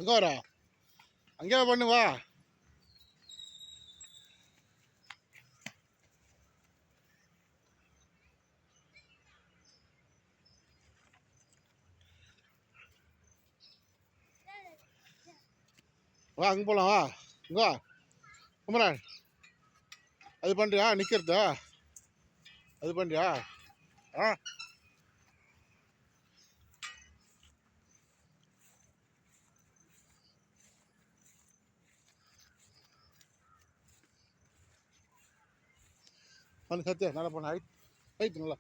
அங்கே வரா அங்கே பண்ணு வா. வா அங்கே போகலாம் வா. இங்கே வா குமரன். அது பண்ணுறியா நிற்கிறதா? அது பண்ணுறியா? ஆ பண்ணு சத்தியா நல்லா பண்ண. ஹைட் ஹைட் நல்லா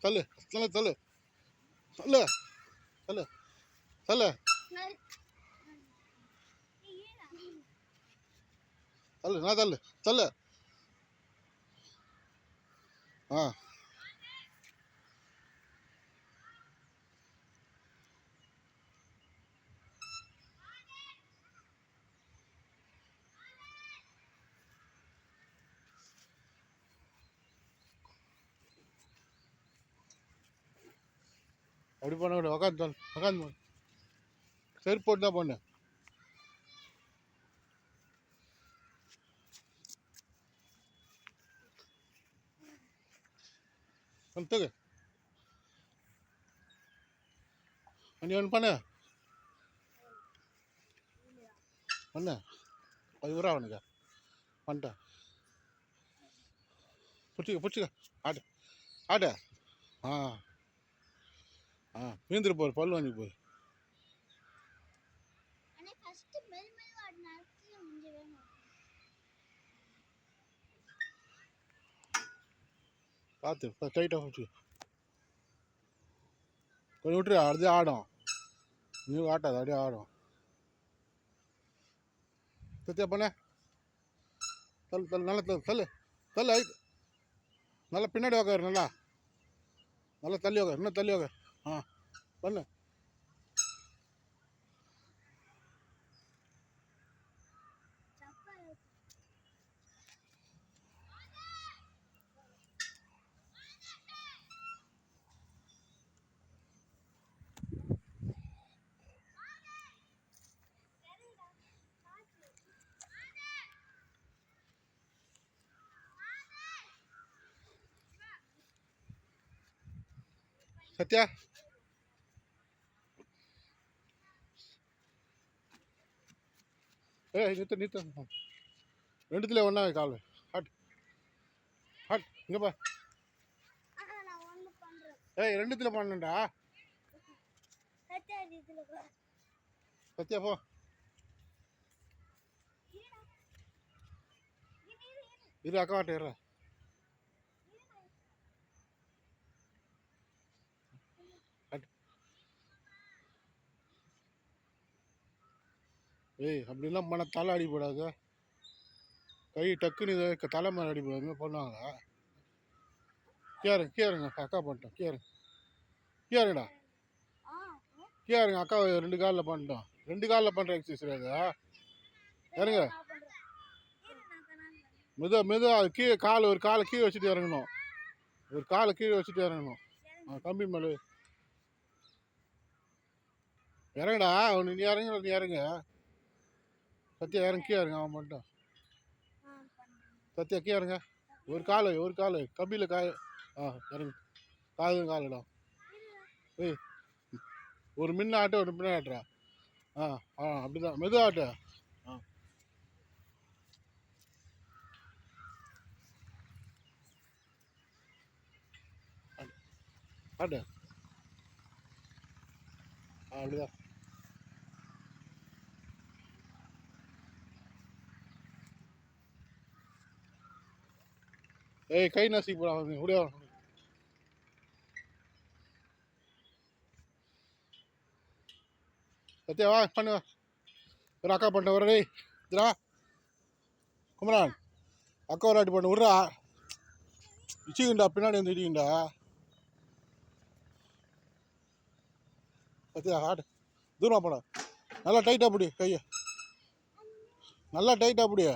தள்ளு தள்ளு தள்ளு தள்ளு தள்ளு தள்ளு தள்ளு நான் தள்ளு தள்ளு. ஆ அப்படி பண்ண விட உக்காந்து உக்காந்து செருப்பு போட்டு தான் பண்ணு. தூக்கு நீ ஒன்று பண்ணு பண்ணு. அது விட்றா அவனுக்கு பண்ணிட்டேன். பிடிச்சிக்க பிடிச்சிக்க ஆட்டு ஆட்டு. ஆ ஆ மீந்துட்டு போகிற பல் வாங்கி போகுது. பார்த்து டைட்டாக பிடிச்சி கொஞ்சம் விட்டுரு. அப்படியே ஆடும். நீ ஆட்டாது அப்படியே ஆடும். சத்தியா பண்ண தள்ளு தள்ளு நல்லா தள்ளு தள்ளு தள்ளு. ஐ நல்லா பின்னாடி உக்காரு. நல்லா நல்லா தள்ளி உக்காரு. இன்னும் தள்ளி உக்காரு. ஆ பண்ணு. சத்யா நிறுத்த நிறுத்த. ரெண்டுத்துல ஒன்றா கால் ஹாட் ஹாட் இங்கேப்பா. ரெண்டுத்துல பண்ணண்டா. சத்யா போ. இது அக்கா வாட்டேற. அப்படிலாம் பண்ண தலை அடிப்படாது. கை டக்குன்னு இதை தலை மேலே அடிப்படாது பண்ணுவாங்க. கேருங்க அக்கா பண்ணிட்டோம். கேருங்கடா கேருங்க அக்கா 2 காலில் பண்ணிட்டோம். 2 காலில் பண்ணுற எக்ஸசைஸ் அது. இறங்க மெதுவா அது கீழே கால் ஒரு காலை கீழே வச்சுட்டு இறங்கணும். ஒரு காலை கீழே வச்சுட்டு இறங்கணும். கம்பி மேலே இறங்கடா. நீ இறங்க நீ இறங்க. சத்தியா இறங்க கீழே இறங்க. அவன் பண்ணிட்டான். சத்தியா கீழே இறங்க. ஒரு கால் கம்பியில் காய. இறங்கு காலுடா. ஒரு முன்ன ஆட்ட ஒரு பின்ன ஆட்டுறா. அப்படிதான் மெதுவா ஆட்டு. ஆட்டு அப்படிதான். கை நசி போடா முடியா. சத்தியா வா பண்ணு. ஒரு அக்கா பண்ண ஒரு இதுடா குமரான். அக்கா ஒரு ஆட்டி பண்ணு விட்றா. இச்சிக்கிண்டா பின்னாடி வந்து இடிக்கிண்டா. சத்தியா ஆட்டு தூரமாக போட. நல்லா டைட்டாக பிடி கையை. நல்லா டைட்டாக பிடி.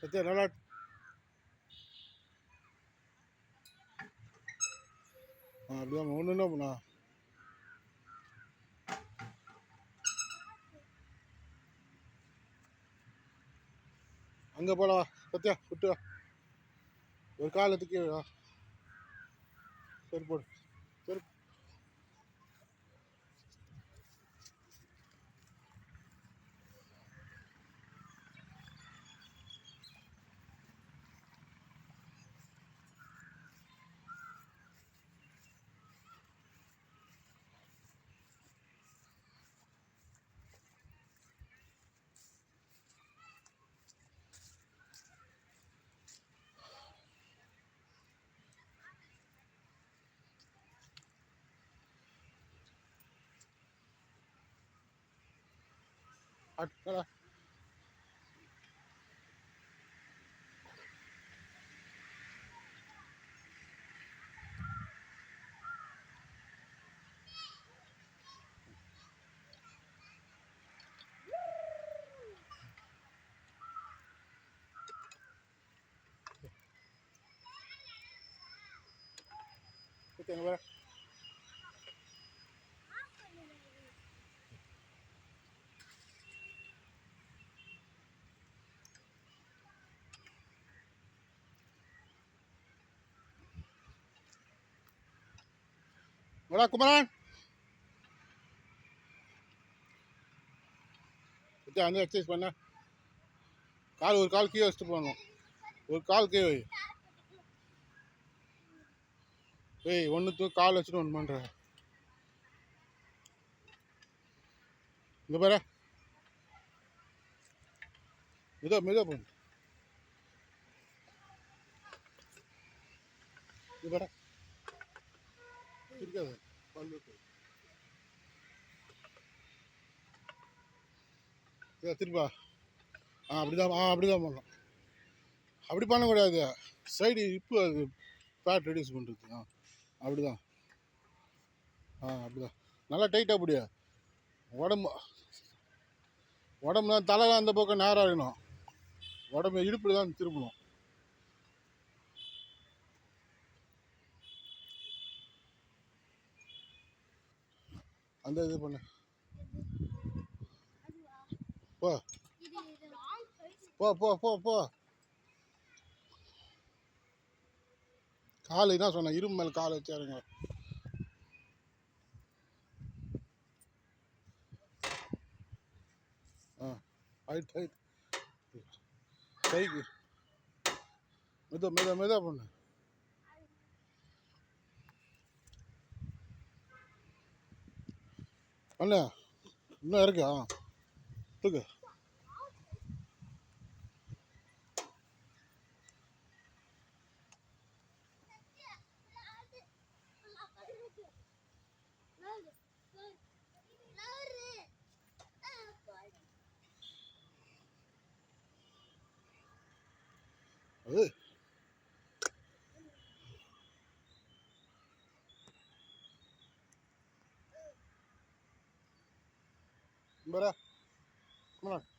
சத்யா நல்லா அப்படிதான் ஒன்று என்ன பண்ணா அங்கே போலாம் சத்யா விட்டு வா ஒரு காலத்துக்கு வா சரி போடு சரி அட் சத்யா அங்கே வர வரா குமரன் சத்யா அந்த எக்ஸசைஸ் பண்ண கால் ஒரு கால் கீழே வச்சுட்டு போகணும் ஒரு கால் கீழே வை ஏய் ஒன்று கால் வச்சுட்டு ஒன்று பண்ணுற இங்கே பாரு மெதுவா பண்ணு இங்கே பாரு இருக்காது பல்லு திருப்பா அப்படிதான் பண்ணலாம் அப்படி பண்ணக்கூடாது சைடு இப்போ அது ஃபேட் ரெடியூஸ் பண்ணுறது அப்படிதான் அப்படிதான் நல்லா டைட்டாக பிடியா உடம்பு உடம்புலாம் தலைலாம் அந்த பக்கம் நேராக இருக்கணும் உடம்பு இடுப்பில் தான் திரும்பணும் அந்த இது பண்ணு போ போ போ போ போ கால் என்ன சொன்னேன் இரும்பு மேலே காலை வச்சாருங்க ஹைட் கைக்கு மெதுவா பண்ணு பண்ணு இன்னும் இருக்கா தூக்கு அது Mbara, come on.